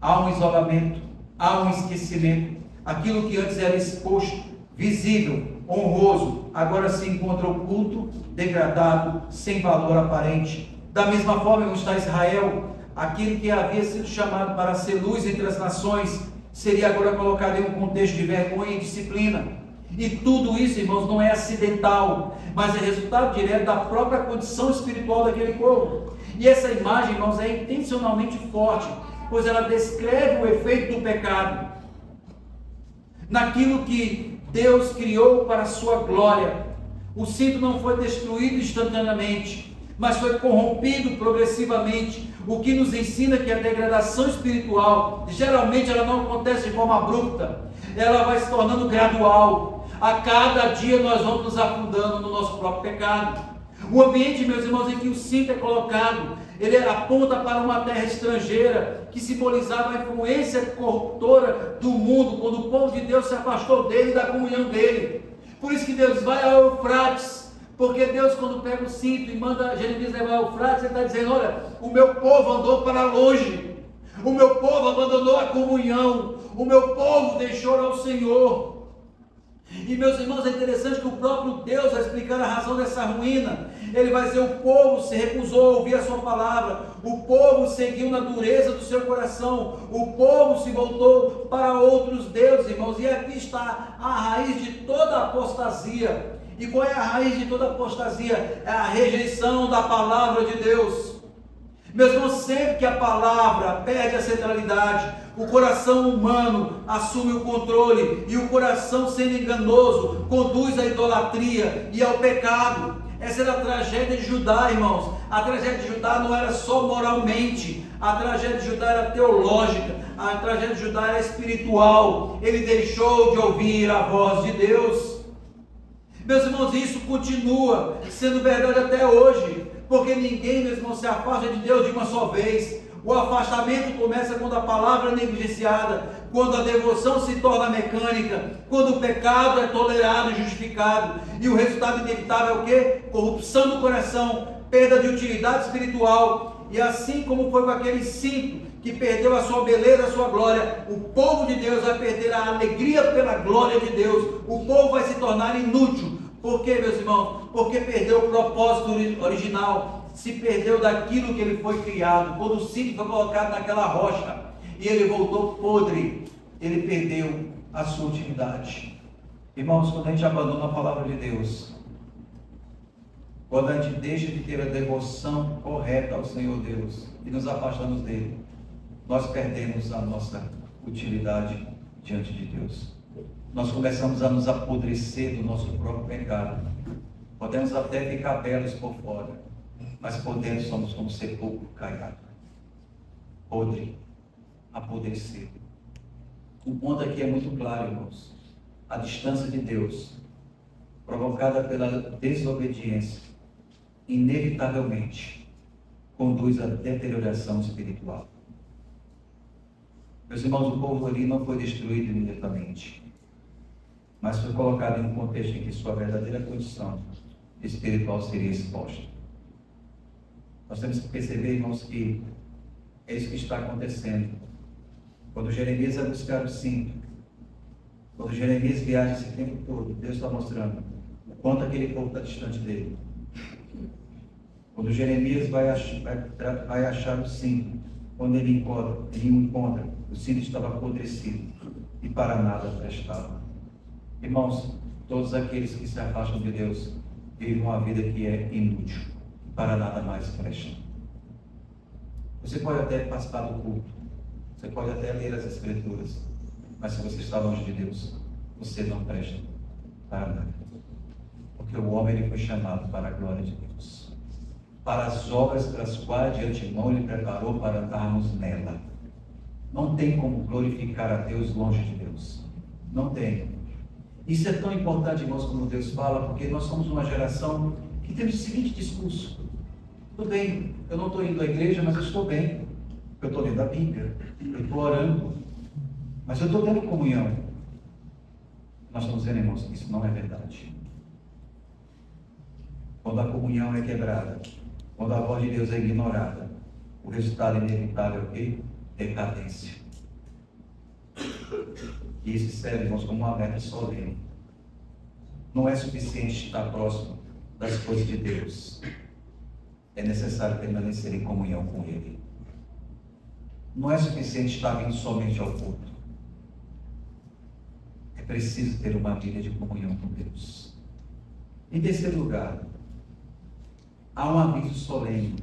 Há um isolamento, há um esquecimento. Aquilo que antes era exposto, visível, honroso, agora se encontra oculto, degradado, sem valor aparente. Da mesma forma como está Israel, aquele que havia sido chamado para ser luz entre as nações, seria agora colocado em um contexto de vergonha e disciplina. E tudo isso, irmãos, não é acidental, mas é resultado direto da própria condição espiritual daquele povo. E essa imagem, irmãos, é intencionalmente forte, pois ela descreve o efeito do pecado naquilo que Deus criou para a sua glória. O cinto não foi destruído instantaneamente, mas foi corrompido progressivamente, o que nos ensina que a degradação espiritual, geralmente ela não acontece de forma abrupta, ela vai se tornando gradual. A cada dia nós vamos nos afundando no nosso próprio pecado. O ambiente, meus irmãos, em que o cinto é colocado, ele aponta para uma terra estrangeira, que simbolizava a influência corruptora do mundo, quando o povo de Deus se afastou dele e da comunhão dele. Por isso que Deus vai ao Eufrates, porque Deus, quando pega o cinto e manda Jeremias levar ao Eufrates, ele está dizendo: olha, o meu povo andou para longe, o meu povo abandonou a comunhão, o meu povo deixou ao Senhor. E meus irmãos, é interessante que o próprio Deus vai explicar a razão dessa ruína. Ele vai dizer: o povo se recusou a ouvir a sua palavra, o povo seguiu na dureza do seu coração, o povo se voltou para outros deuses, irmãos. E aqui está a raiz de toda apostasia. E qual é a raiz de toda apostasia? É a rejeição da palavra de Deus. Meus irmãos, sempre que a palavra perde a centralidade, o coração humano assume o controle, e o coração, sendo enganoso, conduz à idolatria e ao pecado. Essa era a tragédia de Judá, irmãos. A tragédia de Judá não era só moralmente, a tragédia de Judá era teológica, a tragédia de Judá era espiritual. Ele deixou de ouvir a voz de Deus. Meus irmãos, isso continua sendo verdade até hoje, porque ninguém, meus irmãos, se afasta de Deus de uma só vez. O afastamento começa quando a palavra é negligenciada, quando a devoção se torna mecânica, quando o pecado é tolerado e justificado. E o resultado inevitável é o quê? Corrupção do coração, perda de utilidade espiritual. E assim como foi com aquele cinto que perdeu a sua beleza, a sua glória, o povo de Deus vai perder a alegria pela glória de Deus. O povo vai se tornar inútil. Por quê, meus irmãos? Porque perdeu o propósito original. Se perdeu daquilo que ele foi criado. Quando o cinto foi colocado naquela rocha e ele voltou podre, ele perdeu a sua utilidade. Irmãos, quando a gente abandona a palavra de Deus, quando a gente deixa de ter a devoção correta ao Senhor Deus e nos afastamos dele, nós perdemos a nossa utilidade diante de Deus. Nós começamos a nos apodrecer do nosso próprio pecado. Podemos até ficar belos por fora, mas por dentro somos como sepulcro caiado, podre, apodrecido. O ponto aqui é muito claro, irmãos. A distância de Deus, provocada pela desobediência, inevitavelmente conduz à deterioração espiritual. Meus irmãos, o povo ali não foi destruído imediatamente, mas foi colocado em um contexto em que sua verdadeira condição espiritual seria exposta. Nós temos que perceber, irmãos, que é isso que está acontecendo. Quando Jeremias vai buscar o cinto, quando Jeremias viaja esse tempo todo, Deus está mostrando o quanto aquele povo está distante dele. Quando Jeremias vai achar o cinto, quando ele o encontra, o cinto estava apodrecido e para nada prestava. Irmãos, todos aqueles que se afastam de Deus vivem uma vida que é inútil, para nada mais presta. Você pode até participar do culto, você pode até ler as Escrituras, mas se você está longe de Deus, você não presta para nada. Porque o homem ele foi chamado para a glória de Deus, para as obras pelas quais de antemão ele preparou para andarmos nela. Não tem como glorificar a Deus longe de Deus. Não tem. Isso é tão importante, irmãos, como Deus fala, porque nós somos uma geração que temos o seguinte discurso: tudo bem, eu não estou indo à igreja, mas eu estou bem. Eu estou lendo a Bíblia, eu estou orando, mas eu estou tendo comunhão. Nós estamos vendo, irmãos, que isso não é verdade. Quando a comunhão é quebrada, quando a voz de Deus é ignorada, o resultado inevitável é o quê? Decadência. E isso serve, irmãos, como uma alerta solene. Não é suficiente estar próximo das coisas de Deus. É necessário permanecer em comunhão com Ele. Não é suficiente estar vindo somente ao culto. É preciso ter uma vida de comunhão com Deus. Em terceiro lugar, há um aviso solene.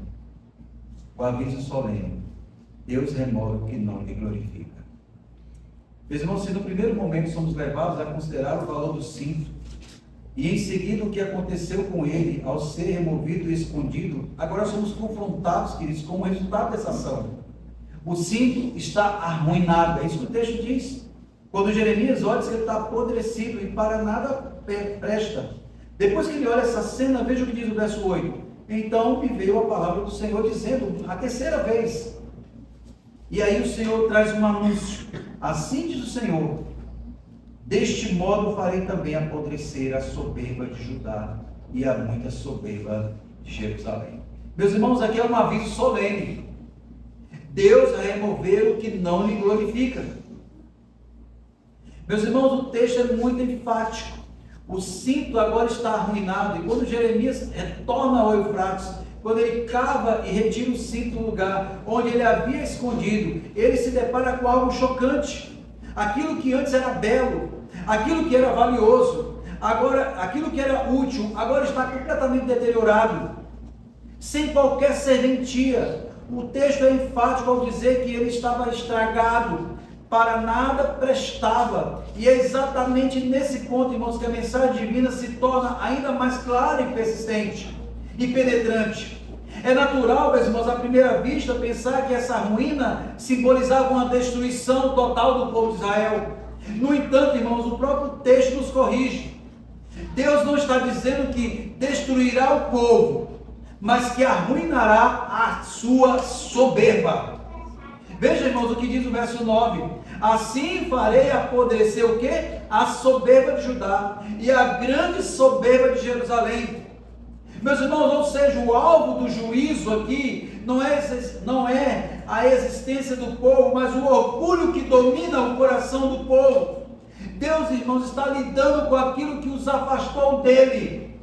O aviso solene: Deus remove o que não lhe glorifica. Meus irmãos, se no primeiro momento somos levados a considerar o valor do cinto, e em seguida o que aconteceu com ele ao ser removido e escondido, agora somos confrontados, queridos, com o resultado dessa ação. O cinto está arruinado, é isso que o texto diz. Quando Jeremias olha, ele está apodrecido e para nada presta. Depois que ele olha essa cena, veja o que diz o verso 8. Então me veio a palavra do Senhor dizendo, a terceira vez. E aí o Senhor traz um anúncio. Assim diz o Senhor: deste modo farei também apodrecer a soberba de Judá e a muita soberba de Jerusalém. Meus irmãos, aqui é um aviso solene. Deus vai remover o que não lhe glorifica. Meus irmãos, o texto é muito enfático. O cinto agora está arruinado. E quando Jeremias retorna ao Eufrates, quando ele cava e retira o cinto do lugar onde ele havia escondido, ele se depara com algo chocante. Aquilo que antes era belo, aquilo que era valioso, agora aquilo que era útil, agora está completamente deteriorado, sem qualquer serventia. O texto é enfático ao dizer que ele estava estragado, para nada prestava. E é exatamente nesse ponto, irmãos, que a mensagem divina se torna ainda mais clara e persistente e penetrante. É natural, meus irmãos, à primeira vista, pensar que essa ruína simbolizava uma destruição total do povo de Israel. No entanto, irmãos, o próprio texto nos corrige. Deus não está dizendo que destruirá o povo, mas que arruinará a sua soberba. Veja, irmãos, o que diz o verso 9: assim farei apodrecer o quê? A soberba de Judá e a grande soberba de Jerusalém. Meus irmãos, ou seja, o alvo do juízo aqui não é a existência do povo, mas o orgulho que domina o coração do povo. Deus, irmãos, está lidando com aquilo que os afastou dele.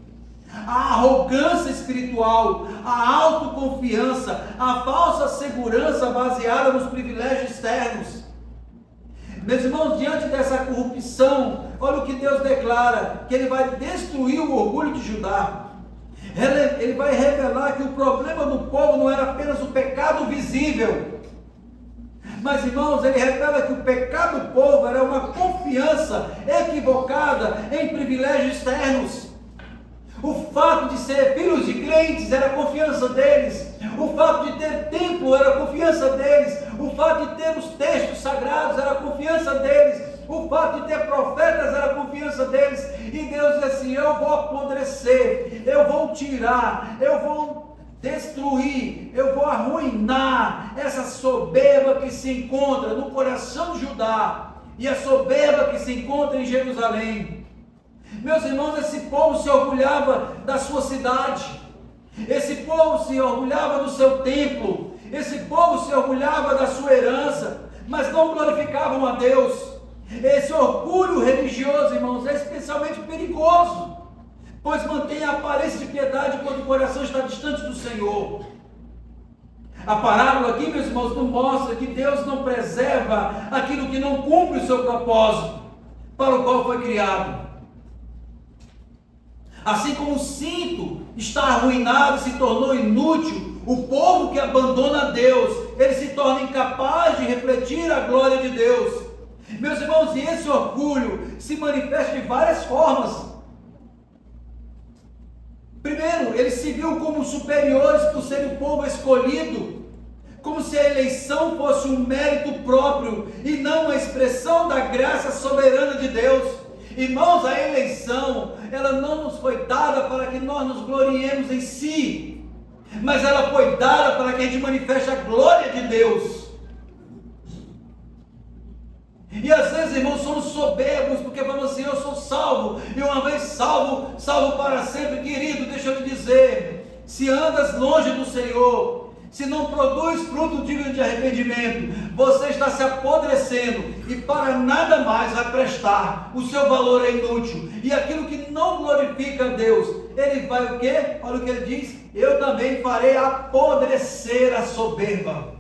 A arrogância espiritual, a autoconfiança, a falsa segurança baseada nos privilégios externos. Meus irmãos, diante dessa corrupção, olha o que Deus declara, que Ele vai destruir o orgulho de Judá. Ele vai revelar que o problema do povo não era apenas o pecado visível, mas, irmãos, Ele revela que o pecado do povo era uma confiança equivocada em privilégios externos. O fato de ser filhos de crentes era a confiança deles. O fato de ter templo era a confiança deles. O fato de ter os textos sagrados era a confiança deles. O fato de ter profetas era a confiança deles. E Deus diz assim: eu vou apodrecer, eu vou tirar, eu vou destruir, eu vou arruinar essa soberba que se encontra no coração de Judá e a soberba que se encontra em Jerusalém. Meus irmãos, esse povo se orgulhava da sua cidade, esse povo se orgulhava do seu templo, esse povo se orgulhava da sua herança, mas não glorificavam a Deus. Esse orgulho religioso, irmãos, é especialmente perigoso, pois mantém a aparência de piedade quando o coração está distante do Senhor. A parábola aqui, meus irmãos, nos mostra que Deus não preserva aquilo que não cumpre o seu propósito para o qual foi criado. Assim como o cinto está arruinado e se tornou inútil, o povo que abandona Deus, ele se torna incapaz de refletir a glória de Deus. Meus irmãos, e esse orgulho se manifesta de várias formas. Primeiro, eles se viu como superiores por serem o povo escolhido, como se a eleição fosse um mérito próprio e não uma expressão da graça soberana de Deus. Irmãos, a eleição, ela não nos foi dada para que nós nos gloriemos em si, mas ela foi dada para que a gente manifeste a glória de Deus. E às vezes, irmãos, somos soberbos, porque falamos assim: eu sou salvo, e uma vez salvo, salvo para sempre. Querido, deixa eu te dizer, se andas longe do Senhor, se não produz fruto digno de arrependimento, você está se apodrecendo e para nada mais vai prestar. O seu valor é inútil. E aquilo que não glorifica a Deus, ele vai o quê? Olha o que ele diz: eu também farei apodrecer a soberba.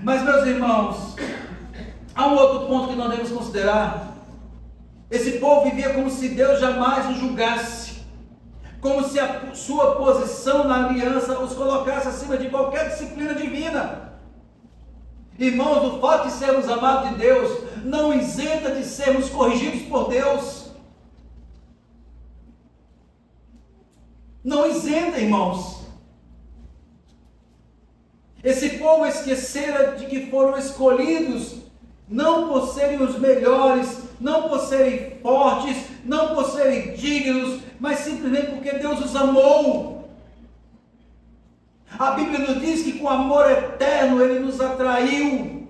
Mas, meus irmãos, há um outro ponto que nós devemos considerar. Esse povo vivia como se Deus jamais os julgasse, como se a sua posição na aliança os colocasse acima de qualquer disciplina divina. Irmãos, o fato de sermos amados de Deus não isenta de sermos corrigidos por Deus. Não isenta, irmãos. Esse povo esquecera de que foram escolhidos não por serem os melhores, não por serem fortes, não por serem dignos, mas simplesmente porque Deus os amou. A Bíblia nos diz que com amor eterno Ele nos atraiu.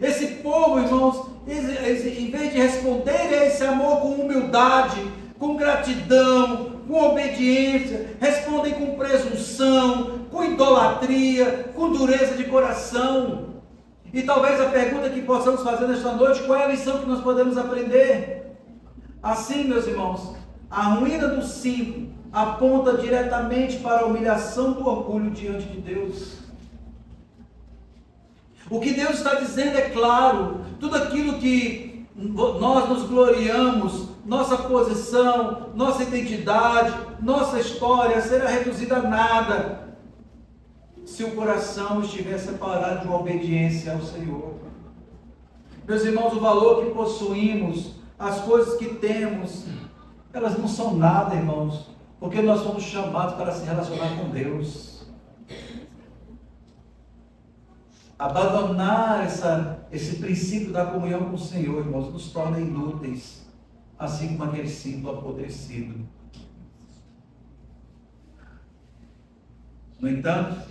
Esse povo, irmãos, em vez de responder a esse amor com humildade, com gratidão, com obediência, respondem com presunção, com idolatria, com dureza de coração. E talvez a pergunta que possamos fazer nesta noite: qual é a lição que nós podemos aprender? Assim, meus irmãos, a ruína do cinto aponta diretamente para a humilhação do orgulho diante de Deus. O que Deus está dizendo é claro: tudo aquilo que nós nos gloriamos, nossa posição, nossa identidade, nossa história será reduzida a nada se o coração estiver separado de uma obediência ao Senhor. Meus irmãos, o valor que possuímos, as coisas que temos, elas não são nada, irmãos, porque nós somos chamados para se relacionar com Deus. Abandonar esse princípio da comunhão com o Senhor, irmãos, nos torna inúteis, assim como aquele cinto apodrecido. No entanto,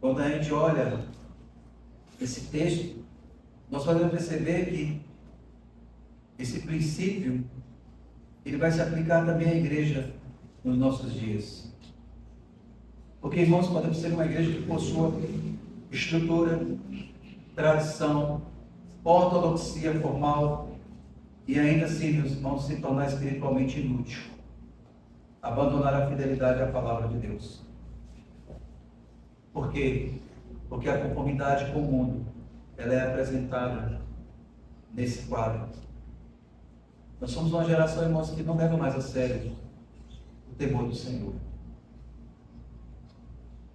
quando a gente olha esse texto, nós podemos perceber que esse princípio ele vai se aplicar também à igreja nos nossos dias. Porque, irmãos, podemos ser uma igreja que possua estrutura, tradição, ortodoxia formal e ainda assim, meus irmãos, se tornar espiritualmente inútil. Abandonar a fidelidade à palavra de Deus. Por quê? Porque a conformidade com o mundo, ela é apresentada nesse quadro. Nós somos uma geração, irmãos, que não leva mais a sério o temor do Senhor.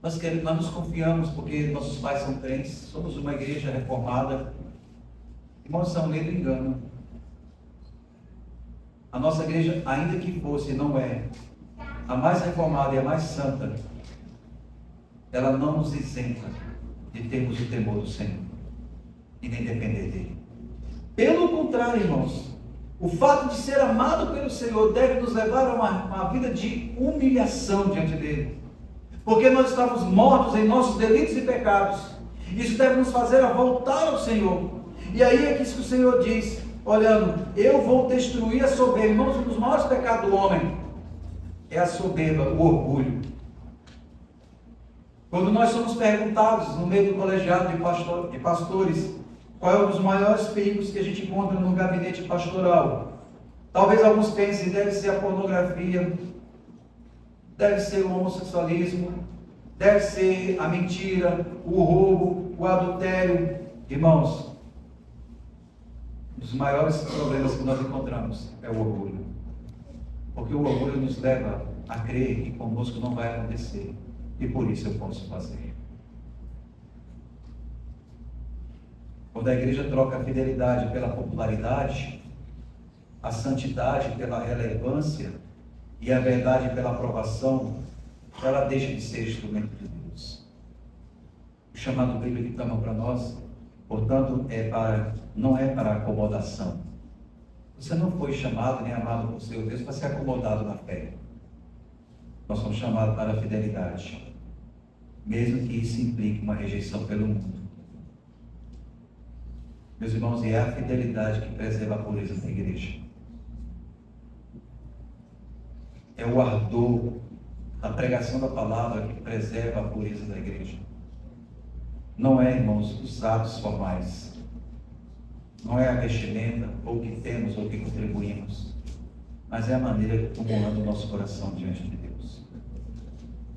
Nós nos confiamos porque nossos pais são crentes, somos uma igreja reformada. Irmãos, isso é um ledo engano. A nossa igreja, ainda que fosse, não é a mais reformada e a mais santa, ela não nos isenta de termos o temor do Senhor e nem depender dele. Pelo contrário, irmãos, o fato de ser amado pelo Senhor deve nos levar a uma vida de humilhação diante dele. Porque nós estávamos mortos em nossos delitos e pecados. Isso deve nos fazer a voltar ao Senhor. E aí é que isso que o Senhor diz, olhando, eu vou destruir a soberba. Irmãos, um dos maiores pecados do homem é a soberba, o orgulho. Quando nós somos perguntados no meio do colegiado de pastores, qual é um dos maiores perigos que a gente encontra no gabinete pastoral? Talvez alguns pensem, deve ser a pornografia, deve ser o homossexualismo, deve ser a mentira, o roubo, o adultério. Irmãos, um dos maiores problemas que nós encontramos é o orgulho. Porque o orgulho nos leva a crer que conosco não vai acontecer. E por isso eu posso fazer. Quando a igreja troca a fidelidade pela popularidade, a santidade pela relevância e a verdade pela aprovação, ela deixa de ser instrumento de Deus. O chamado bíblico que clama para nós, portanto, não é para acomodação. Você não foi chamado nem amado por seu Deus para ser acomodado na fé. Nós somos chamados para a fidelidade, mesmo que isso implique uma rejeição pelo mundo. Meus irmãos, é a fidelidade que preserva a pureza da igreja. É o ardor da pregação da palavra que preserva a pureza da igreja. Não é, irmãos, os atos formais. Não é a vestimenta, ou o que temos, ou o que contribuímos. Mas é a maneira como anda o nosso coração diante de Deus.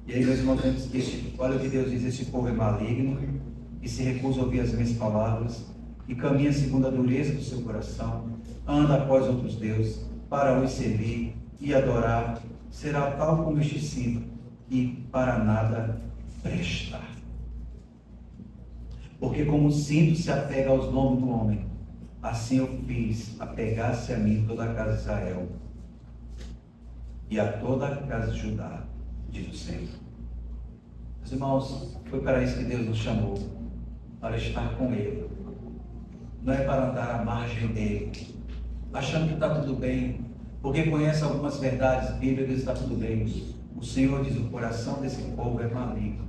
E aí, meus irmãos, temos que, olha o que Deus diz, esse povo é maligno, e se recusa a ouvir as minhas palavras, e caminha segundo a dureza do seu coração, anda após outros deuses, para os servir e adorar, será tal como este cinto, e para nada presta. Porque como o cinto se apega aos lombos do homem, assim eu fiz apegar-se a mim toda a casa de Israel, e a toda a casa de Judá, diz o Senhor. Meus irmãos, foi para isso que Deus nos chamou, para estar com Ele. Não é para andar à margem dele, achando que está tudo bem, porque conhece algumas verdades bíblicas e está tudo bem. O Senhor diz, o coração desse povo é maligno.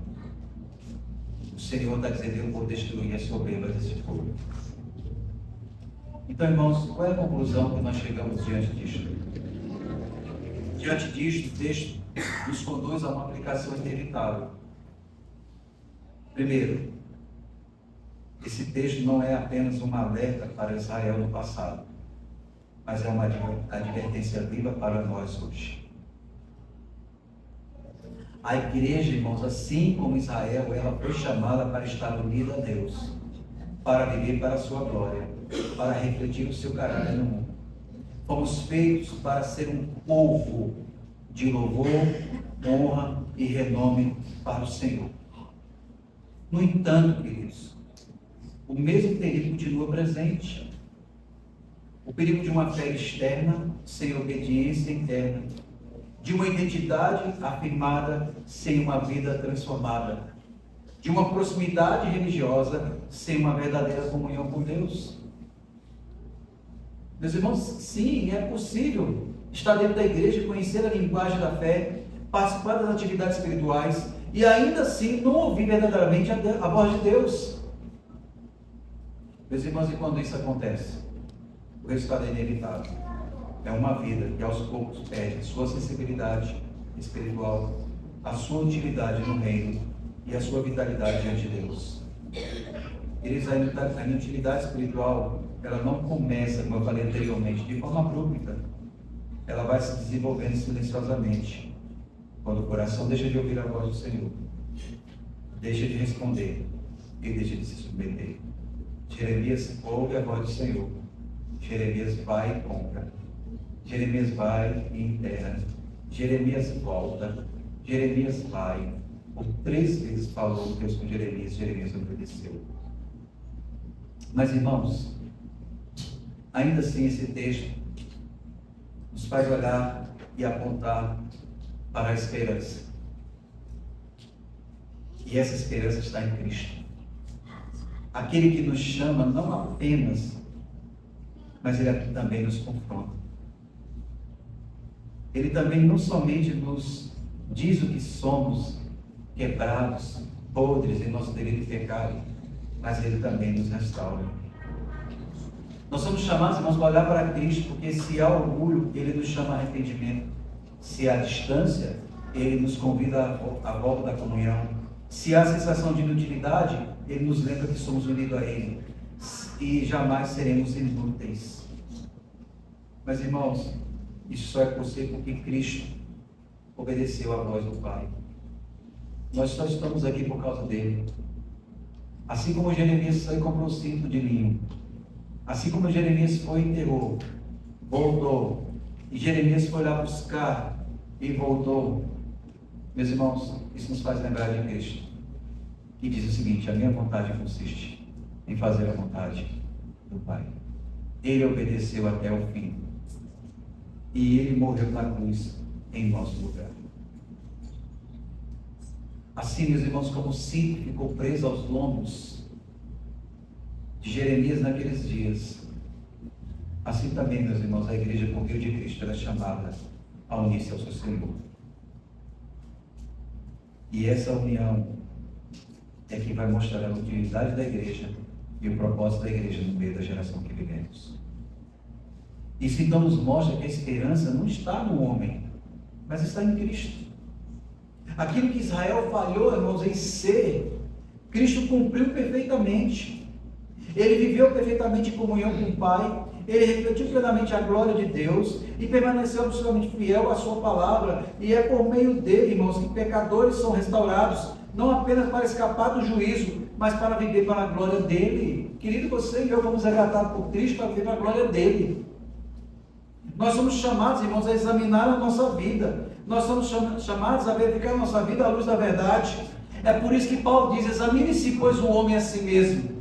O Senhor está dizendo, eu vou destruir a soberba desse povo. Então, irmãos, qual é a conclusão que nós chegamos diante disto? Diante disto, o texto nos conduz a uma aplicação inevitável. Primeiro, esse texto não é apenas um alerta para Israel no passado, mas é uma advertência viva para nós hoje. A igreja, irmãos, assim como Israel, ela foi chamada para estar unida a Deus, para viver para a sua glória, para refletir o seu caráter no mundo. Fomos feitos para ser um povo de louvor, honra e renome para o Senhor. No entanto, queridos, o mesmo perigo continua presente. O perigo de uma fé externa sem obediência interna, de uma identidade afirmada sem uma vida transformada, de uma proximidade religiosa sem uma verdadeira comunhão com Deus. Meus irmãos, sim, é possível estar dentro da igreja, conhecer a linguagem da fé, participar das atividades espirituais e ainda assim não ouvir verdadeiramente a voz de Deus. Meus irmãos, e quando isso acontece, o resultado é inevitável. É uma vida que aos poucos perde sua sensibilidade espiritual, a sua utilidade no reino e a sua vitalidade diante de Deus. Eles, a inutilidade espiritual, ela não começa, como eu falei anteriormente, de forma abrupta. Ela vai se desenvolvendo silenciosamente, quando o coração deixa de ouvir a voz do Senhor, deixa de responder e deixa de se submeter. Jeremias ouve a voz do Senhor. Jeremias vai e compra. Jeremias vai e enterra. Jeremias volta. Jeremias vai. Por 3 vezes falou Deus com Jeremias. Jeremias obedeceu. Mas, irmãos, ainda assim esse texto nos faz olhar e apontar para a esperança. E essa esperança está em Cristo. Aquele que nos chama não apenas, mas ele também nos confronta. Ele também não somente nos diz o que somos, quebrados, podres em nosso delito e pecado, mas ele também nos restaura. Nós somos chamados, irmãos, para olhar para Cristo, porque se há orgulho, ele nos chama a arrependimento. Se há distância, ele nos convida à volta da comunhão. Se há sensação de inutilidade, ele nos lembra que somos unidos a ele e jamais seremos inúteis. Mas, irmãos, isso só é possível porque Cristo obedeceu à voz do Pai. Nós só estamos aqui por causa dele. Assim como Jeremias foi e comprou um cinto de linho, assim como Jeremias foi e enterrou, voltou, e Jeremias foi lá buscar e voltou. Meus irmãos, isso nos faz lembrar de Cristo, que diz o seguinte: a minha vontade consiste em fazer a vontade do Pai. Ele obedeceu até o fim, e ele morreu na cruz em nosso lugar. Assim, meus irmãos, como o cinto ficou preso aos lombos de Jeremias naqueles dias, assim também, meus irmãos, a igreja por meio de Cristo era chamada a unir-se ao seu Senhor. E essa união é que vai mostrar a utilidade da igreja e o propósito da igreja no meio da geração que vivemos. Isso então nos mostra que a esperança não está no homem, mas está em Cristo. Aquilo que Israel falhou, irmãos, em ser, Cristo cumpriu perfeitamente. Ele viveu perfeitamente em comunhão com o Pai, ele refletiu plenamente a glória de Deus e permaneceu absolutamente fiel à sua palavra. E é por meio dele, irmãos, que pecadores são restaurados, não apenas para escapar do juízo, mas para viver para a glória dele. Querido, você e eu fomos resgatados por Cristo para viver para a glória dele. Nós somos chamados, irmãos, a examinar a nossa vida. Nós somos chamados a verificar a nossa vida à luz da verdade. É por isso que Paulo diz: examine-se, pois, o homem a si mesmo.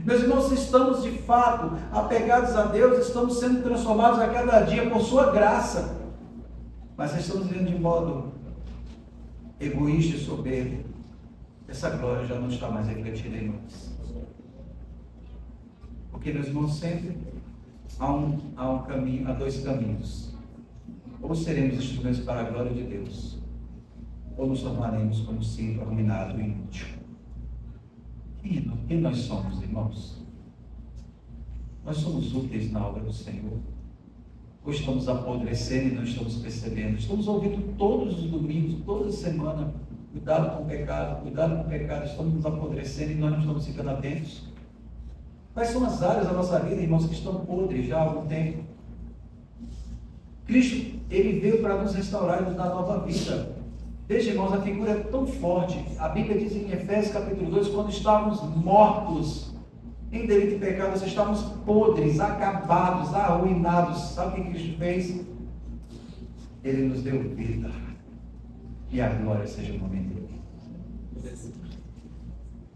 Meus irmãos, se estamos de fato apegados a Deus, estamos sendo transformados a cada dia por sua graça. Mas se estamos vivendo de modo egoísta e soberbo, essa glória já não está mais refletida em nós. Porque, meus irmãos, sempre há 2 caminhos. Ou seremos instrumentos para a glória de Deus, ou nos tornaremos como cinto arruinado e inútil. Quem nós somos, irmãos? Nós somos úteis na obra do Senhor? Ou estamos apodrecendo e não estamos percebendo? Estamos ouvindo todos os domingos, toda semana: cuidado com o pecado, cuidado com o pecado. Estamos nos apodrecendo e nós não estamos ficando atentos. Quais são as áreas da nossa vida, irmãos, que estão podres já há algum tempo? Cristo, ele veio para nos restaurar e nos dar nova vida. Veja, irmãos, a figura é tão forte. A Bíblia diz em Efésios capítulo 2, quando estávamos mortos em delito e pecado, nós estávamos podres, acabados, arruinados. Sabe o que Cristo fez? Ele nos deu vida. E a glória seja o nome dele.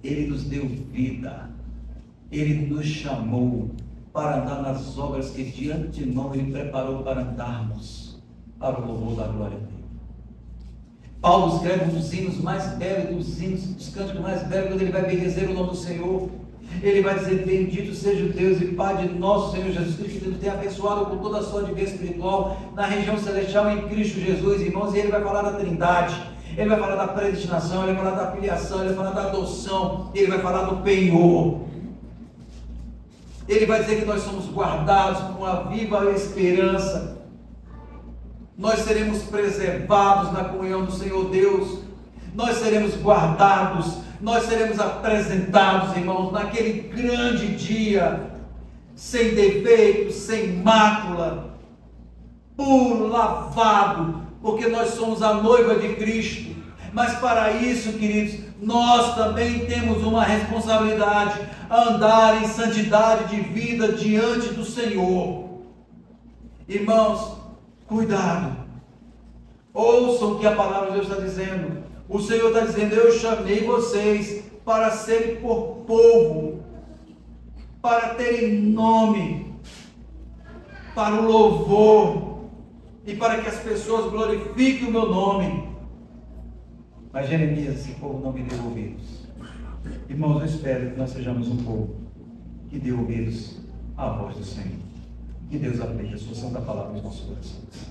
Ele nos deu vida. Ele nos chamou para andar nas obras que diante de nós Ele preparou para andarmos para o louvor da glória dele. Paulo escreve um dos hinos mais belos, dos cânticos mais belos, quando ele vai bendizer o nome do Senhor. Ele vai dizer: bendito seja o Deus e Pai de nosso Senhor Jesus Cristo, que nos tem abençoado com toda a sua vida espiritual na região celestial em Cristo Jesus, irmãos. E ele vai falar da Trindade. Ele vai falar da predestinação, ele vai falar da filiação, ele vai falar da adoção, ele vai falar do penhor. Ele vai dizer que nós somos guardados com uma viva esperança. Nós seremos preservados na comunhão do Senhor Deus. Nós seremos guardados. Nós seremos apresentados, irmãos, naquele grande dia, sem defeito, sem mácula, puro, lavado, porque nós somos a noiva de Cristo. Mas para isso, queridos, nós também temos uma responsabilidade: andar em santidade de vida diante do Senhor. Irmãos, cuidado, ouçam o que a palavra de Deus está dizendo. O Senhor está dizendo: eu chamei vocês para serem por povo, para terem nome, para o louvor e para que as pessoas glorifiquem o meu nome. Mas Jeremias, esse povo não me deu ouvidos. Irmãos, eu espero que nós sejamos um povo que dê ouvidos à voz do Senhor. Que Deus aplique a sua santa palavra nos nossos corações.